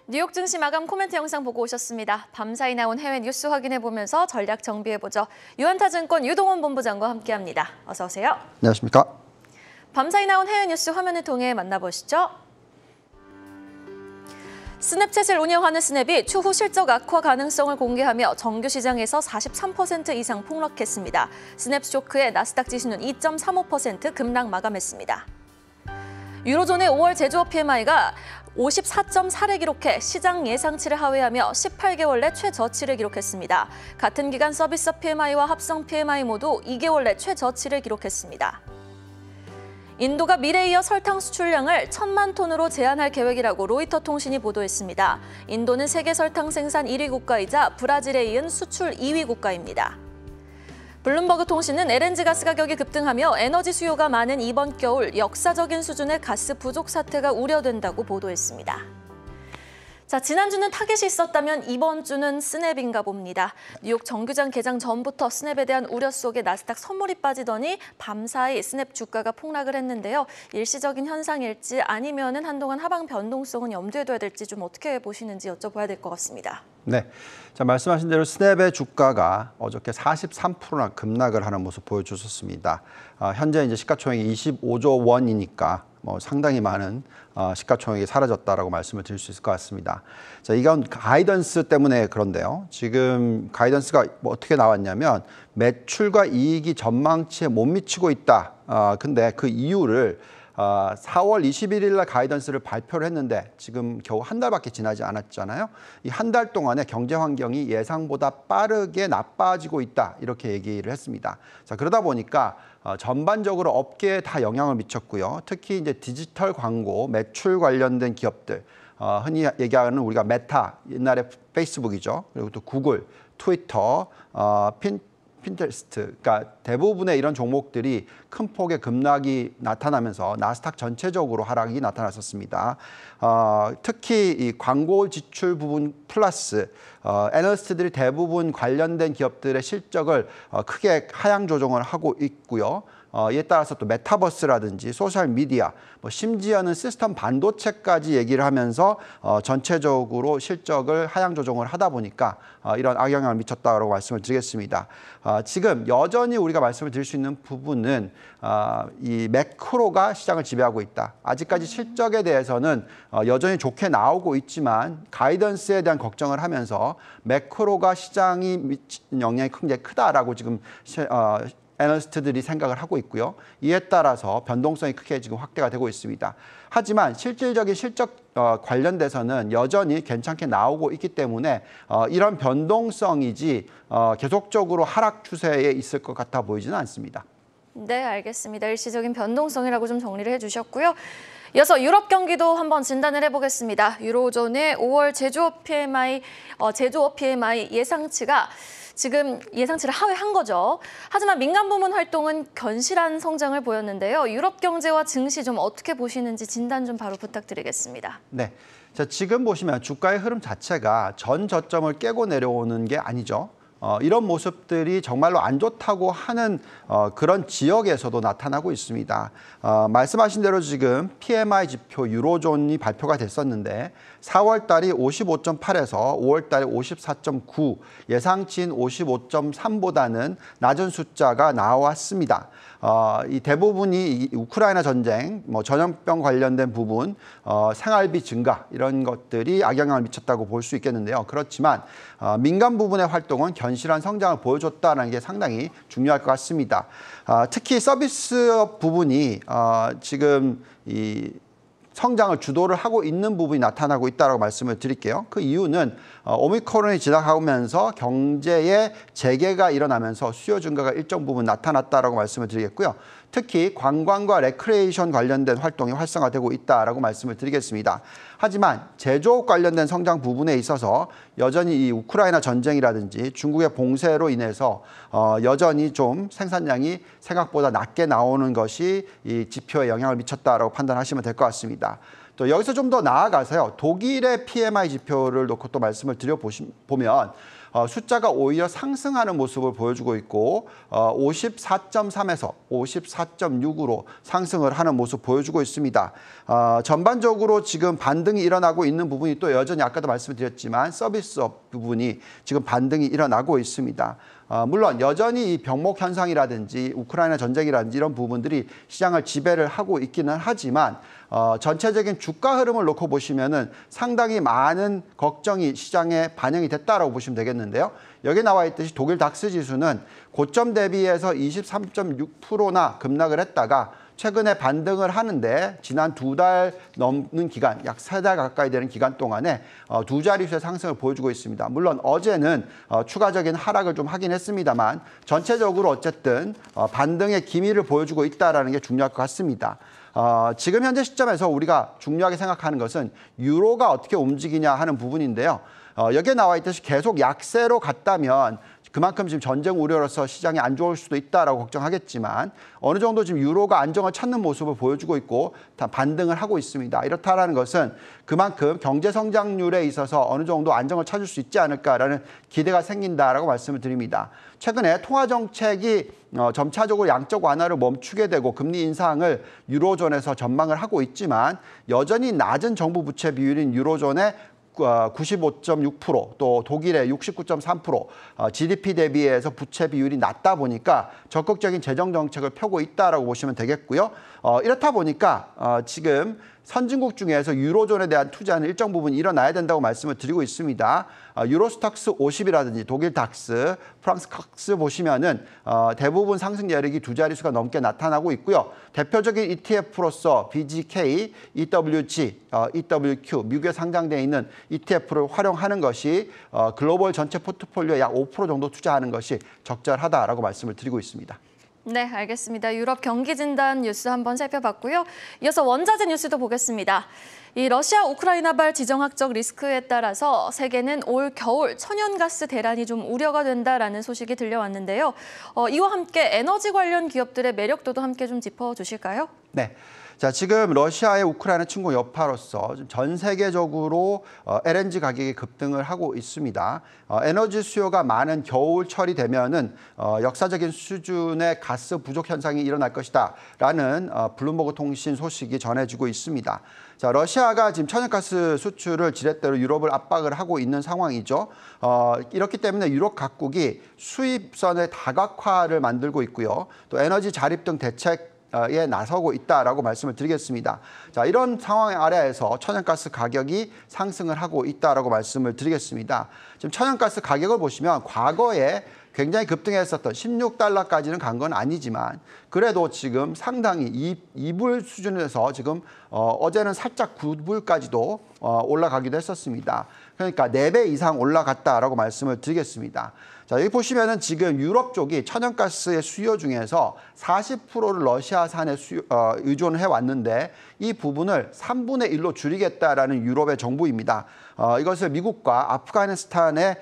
뉴욕 증시 마감 코멘트 영상 보고 오셨습니다. 밤사이 나온 해외 뉴스 확인해보면서 전략 정비해보죠. 유한타증권 유동원 본부장과 함께합니다. 어서 오세요. 안녕하십니까. 밤사이 나온 해외 뉴스 화면을 통해 만나보시죠. 스냅챗을 운영하는 스냅이 추후 실적 악화 가능성을 공개하며 정규 시장에서 43% 이상 폭락했습니다. 스냅 쇼크에 나스닥 지수는 2.35% 급락 마감했습니다. 유로존의 5월 제조업 PMI가 54.4를 기록해 시장 예상치를 하회하며 18개월 내 최저치를 기록했습니다. 같은 기간 서비스업 PMI와 합성 PMI 모두 2개월 내 최저치를 기록했습니다. 인도가 미래에 이어 설탕 수출량을 1,000만 톤으로 제한할 계획이라고 로이터 통신이 보도했습니다. 인도는 세계 설탕 생산 1위 국가이자 브라질에 이은 수출 2위 국가입니다. 블룸버그 통신은 LNG 가스 가격이 급등하며 에너지 수요가 많은 이번 겨울 역사적인 수준의 가스 부족 사태가 우려된다고 보도했습니다. 자, 지난주는 타겟이 있었다면 이번 주는 스냅인가 봅니다. 뉴욕 정규장 개장 전부터 스냅에 대한 우려 속에 나스닥 선물이 빠지더니 밤사이 스냅 주가가 폭락을 했는데요. 일시적인 현상일지 아니면은 한동안 하방 변동성은 염두에 둬야 될지 좀 어떻게 보시는지 여쭤봐야 될 것 같습니다. 네, 자 말씀하신 대로 스냅의 주가가 어저께 43%나 급락을 하는 모습 보여주셨습니다. 현재 이제 시가총액이 25조 원이니까 상당히 많은 시가총액이 사라졌다라고 말씀을 드릴 수 있을 것 같습니다. 자, 이건 가이던스 때문에 그런데요. 지금 가이던스가 어떻게 나왔냐면 매출과 이익이 전망치에 못 미치고 있다. 근데 그 이유를 4월 21일 날 가이던스를 발표를 했는데 지금 겨우 한 달밖에 지나지 않았잖아요. 이 한 달 동안에 경제 환경이 예상보다 빠르게 나빠지고 있다. 이렇게 얘기를 했습니다. 자, 그러다 보니까 전반적으로 업계에 다 영향을 미쳤고요. 특히 이제 디지털 광고, 매출 관련된 기업들, 흔히 얘기하는 우리가 메타, 옛날에 페이스북이죠. 그리고 또 구글, 트위터, 핀테스트, 그러니까 대부분의 이런 종목들이 큰 폭의 급락이 나타나면서 나스닥 전체적으로 하락이 나타났었습니다. 특히 이 광고 지출 부분 플러스 애널리스트들이 대부분 관련된 기업들의 실적을 크게 하향 조정을 하고 있고요. 이에 따라서 또 메타버스라든지 소셜 미디어, 심지어는 시스템 반도체까지 얘기를 하면서 전체적으로 실적을 하향 조정을 하다 보니까 이런 악영향을 미쳤다고 말씀을 드리겠습니다. 지금 여전히 우리가 말씀을 드릴 수 있는 부분은 이 매크로가 시장을 지배하고 있다. 아직까지 실적에 대해서는 여전히 좋게 나오고 있지만 가이던스에 대한 걱정을 하면서 매크로가 시장이 미치는 영향이 굉장히 크다라고 지금 애널리스트들이 생각을 하고 있고요. 이에 따라서 변동성이 크게 지금 확대가 되고 있습니다. 하지만 실질적인 실적 관련돼서는 여전히 괜찮게 나오고 있기 때문에 이런 변동성이지 계속적으로 하락 추세에 있을 것 같아 보이지는 않습니다. 네, 알겠습니다. 일시적인 변동성이라고 좀 정리를 해주셨고요. 이어서 유럽 경기도 한번 진단을 해보겠습니다. 유로존의 5월 제조업 PMI 예상치가 지금 예상치를 하회한 거죠. 하지만 민간 부문 활동은 견실한 성장을 보였는데요. 유럽 경제와 증시 좀 어떻게 보시는지 진단 좀 바로 부탁드리겠습니다. 네, 자, 지금 보시면 주가의 흐름 자체가 전 저점을 깨고 내려오는 게 아니죠. 이런 모습들이 정말로 안 좋다고 하는 그런 지역에서도 나타나고 있습니다. 말씀하신 대로 지금 PMI 지표 유로존이 발표가 됐었는데 4월 달이 55.8에서 5월 달에 54.9, 예상치인 55.3보다는 낮은 숫자가 나왔습니다. 이 대부분이 이 우크라이나 전쟁, 전염병 관련된 부분, 생활비 증가 이런 것들이 악영향을 미쳤다고 볼 수 있겠는데요. 그렇지만 민간 부분의 활동은 견실한 성장을 보여줬다는 게 상당히 중요할 것 같습니다. 특히 서비스업 부분이 지금 이 성장을 주도를 하고 있는 부분이 나타나고 있다고 말씀을 드릴게요. 그 이유는 오미크론이 지나가면서 경제의 재개가 일어나면서 수요 증가가 일정 부분 나타났다고 말씀을 드리겠고요. 특히 관광과 레크레이션 관련된 활동이 활성화되고 있다고 말씀을 드리겠습니다. 하지만 제조업 관련된 성장 부분에 있어서 여전히 이 우크라이나 전쟁이라든지 중국의 봉쇄로 인해서 여전히 좀 생산량이 생각보다 낮게 나오는 것이 이 지표에 영향을 미쳤다고 판단하시면 될 것 같습니다. 또 여기서 좀 더 나아가서요. 독일의 PMI 지표를 놓고 또 말씀을 드려보면 숫자가 오히려 상승하는 모습을 보여주고 있고 54.3에서 54.6으로 상승을 하는 모습 보여주고 있습니다. 전반적으로 지금 반등이 일어나고 있는 부분이 또 여전히 아까도 말씀드렸지만 서비스업 부분이 지금 반등이 일어나고 있습니다. 물론 여전히 이 병목 현상이라든지 우크라이나 전쟁이라든지 이런 부분들이 시장을 지배를 하고 있기는 하지만 전체적인 주가 흐름을 놓고 보시면은 상당히 많은 걱정이 시장에 반영이 됐다라고 보시면 되겠는데요. 여기 나와 있듯이 독일 닥스 지수는 고점 대비해서 23.6%나 급락을 했다가 최근에 반등을 하는데 지난 2달 넘는 기간, 약 3달 가까이 되는 기간 동안에 두 자릿수의 상승을 보여주고 있습니다. 물론 어제는 추가적인 하락을 좀 하긴 했습니다만 전체적으로 어쨌든 반등의 기미를 보여주고 있다는 게 중요할 것 같습니다. 지금 현재 시점에서 우리가 중요하게 생각하는 것은 유로가 어떻게 움직이냐 하는 부분인데요. 여기에 나와 있듯이 계속 약세로 갔다면 그만큼 지금 전쟁 우려로서 시장이 안 좋을 수도 있다라고 걱정하겠지만 어느 정도 지금 유로가 안정을 찾는 모습을 보여주고 있고 다 반등을 하고 있습니다. 이렇다라는 것은 그만큼 경제 성장률에 있어서 어느 정도 안정을 찾을 수 있지 않을까라는 기대가 생긴다라고 말씀을 드립니다. 최근에 통화 정책이 점차적으로 양적 완화를 멈추게 되고 금리 인상을 유로존에서 전망을 하고 있지만 여전히 낮은 정부 부채 비율인 유로존의 95.6%, 또 독일의 69.3%, GDP 대비해서 부채 비율이 낮다 보니까 적극적인 재정 정책을 펴고 있다라고 보시면 되겠고요. 이렇다 보니까 지금 선진국 중에서 유로존에 대한 투자는 일정 부분 일어나야 된다고 말씀을 드리고 있습니다. 유로스탁스 50이라든지 독일 닥스, 프랑스 칵스 보시면은 대부분 상승 여력이 두 자릿수가 넘게 나타나고 있고요. 대표적인 ETF로서 BGK, EWG, EWQ, 미국에 상장되어 있는 ETF를 활용하는 것이 글로벌 전체 포트폴리오의 약 5% 정도 투자하는 것이 적절하다라고 말씀을 드리고 있습니다. 네, 알겠습니다. 유럽 경기 진단 뉴스 한번 살펴봤고요. 이어서 원자재 뉴스도 보겠습니다. 이 러시아 우크라이나발 지정학적 리스크에 따라서 세계는 올 겨울 천연가스 대란이 좀 우려가 된다라는 소식이 들려왔는데요. 이와 함께 에너지 관련 기업들의 매력도도 함께 좀 짚어주실까요? 네. 자, 지금 러시아의 우크라이나 침공 여파로서 전 세계적으로 LNG 가격이 급등을 하고 있습니다. 에너지 수요가 많은 겨울철이 되면은 역사적인 수준의 가스 부족 현상이 일어날 것이다라는 블룸버그 통신 소식이 전해지고 있습니다. 자, 러시아가 지금 천연가스 수출을 지렛대로 유럽을 압박을 하고 있는 상황이죠. 이렇기 때문에 유럽 각국이 수입선의 다각화를 만들고 있고요. 또 에너지 자립 등 대책에 나서고 있다라고 말씀을 드리겠습니다. 자, 이런 상황 아래에서 천연가스 가격이 상승을 하고 있다라고 말씀을 드리겠습니다. 지금 천연가스 가격을 보시면 과거에 굉장히 급등했었던 16달러까지는 간 건 아니지만 그래도 지금 상당히 2불 수준에서 지금 어제는 살짝 9불까지도 올라가기도 했었습니다. 그러니까 4배 이상 올라갔다라고 말씀을 드리겠습니다. 자, 여기 보시면은 지금 유럽 쪽이 천연가스의 수요 중에서 40%를 러시아산에 의존해 왔는데 이 부분을 3분의 1로 줄이겠다라는 유럽의 정부입니다. 이것을 미국과 아프가니스탄의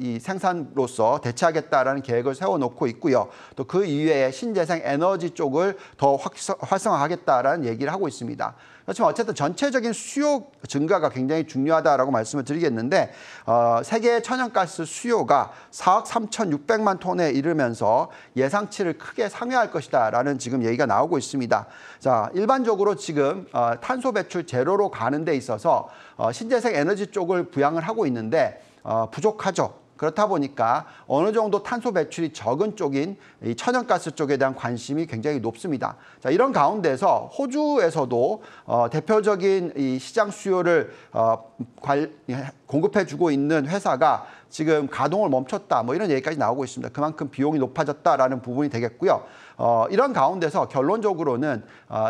이 생산로서 대체하겠다라는 계획을 세워놓고 있고요. 또 그 이외에 신재생 에너지 쪽을 더 활성화하겠다라는 얘기를 하고 있습니다. 그렇지만 어쨌든 전체적인 수요 증가가 굉장히 중요하다라고 말씀을 드리겠는데 세계 천연가스 수요가 4억 3,600만 톤에 이르면서 예상치를 크게 상회할 것이다라는 지금 얘기가 나오고 있습니다. 자, 일반적으로 지금 탄소 배출 제로로 가는 데 있어서 신재생 에너지 쪽을 부양을 하고 있는데 부족하죠. 그렇다 보니까 어느 정도 탄소 배출이 적은 쪽인 이 천연가스 쪽에 대한 관심이 굉장히 높습니다. 자, 이런 가운데서 호주에서도 대표적인 이 시장 수요를 공급해주고 있는 회사가 지금 가동을 멈췄다, 뭐 이런 얘기까지 나오고 있습니다. 그만큼 비용이 높아졌다라는 부분이 되겠고요. 이런 가운데서 결론적으로는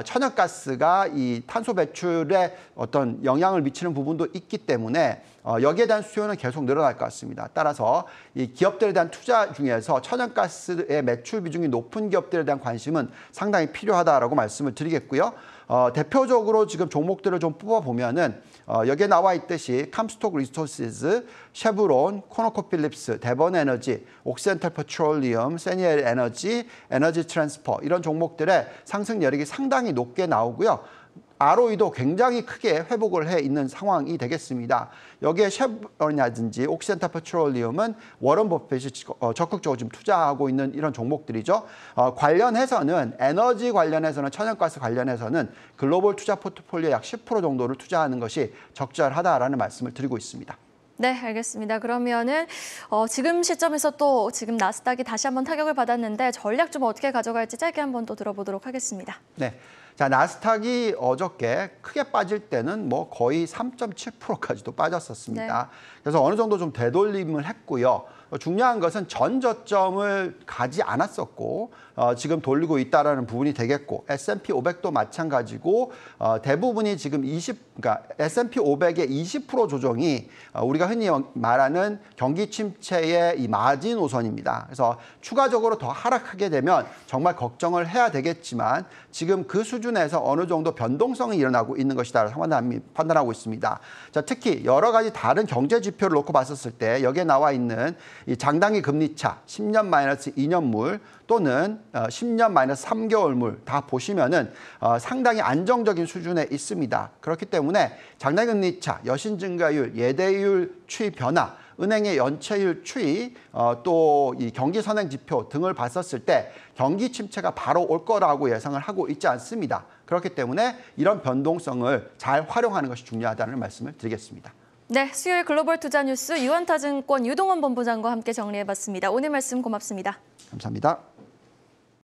천연가스가 이 탄소 배출에 어떤 영향을 미치는 부분도 있기 때문에 여기에 대한 수요는 계속 늘어날 것 같습니다. 따라서 이 기업들에 대한 투자 중에서 천연가스의 매출 비중이 높은 기업들에 대한 관심은 상당히 필요하다라고 말씀을 드리겠고요. 대표적으로 지금 종목들을 좀 뽑아보면은 여기에 나와 있듯이 캄스톡 리소시스, 쉐브론, 코노코필립스, 대번에너지, 옥시덴탈 페트롤리움, 세니엘 에너지, 에너지 트랜스퍼 이런 종목들의 상승 여력이 상당히 높게 나오고요. ROE도 굉장히 크게 회복을 해 있는 상황이 되겠습니다. 여기에 셰브론이라든지 옥시덴탈 페트롤리움은 워런 버핏이 적극적으로 지금 투자하고 있는 이런 종목들이죠. 관련해서는 에너지 관련해서는 천연가스 관련해서는 글로벌 투자 포트폴리오 약 10% 정도를 투자하는 것이 적절하다라는 말씀을 드리고 있습니다. 네, 알겠습니다. 그러면은 지금 시점에서 또 지금 나스닥이 다시 한번 타격을 받았는데 전략 좀 어떻게 가져갈지 짧게 한번 또 들어보도록 하겠습니다. 네. 자, 나스닥이 어저께 크게 빠질 때는 뭐 거의 3.7%까지도 빠졌었습니다. 네. 그래서 어느 정도 좀 되돌림을 했고요. 중요한 것은 전 저점을 가지 않았었고 지금 돌리고 있다라는 부분이 되겠고 S&P 500도 마찬가지고 대부분이 지금 그러니까 S&P 500의 20% 조정이 우리가 흔히 말하는 경기 침체의 이 마지노선입니다. 그래서 추가적으로 더 하락하게 되면 정말 걱정을 해야 되겠지만 지금 그 수준에서 어느 정도 변동성이 일어나고 있는 것이다 판단하고 있습니다. 자, 특히 여러 가지 다른 경제 지표를 놓고 봤었을 때 여기에 나와 있는 이 장단기 금리차, 10년 마이너스 2년물 또는 10년 마이너스 3개월물 다 보시면은 상당히 안정적인 수준에 있습니다. 그렇기 때문에 장단기 금리차, 여신 증가율, 예대율 추이 변화, 은행의 연체율 추이, 또 이 경기 선행 지표 등을 봤었을 때 경기 침체가 바로 올 거라고 예상을 하고 있지 않습니다. 그렇기 때문에 이런 변동성을 잘 활용하는 것이 중요하다는 말씀을 드리겠습니다. 네, 수요일 글로벌 투자 뉴스 유한타증권 유동원 본부장과 함께 정리해봤습니다. 오늘 말씀 고맙습니다. 감사합니다.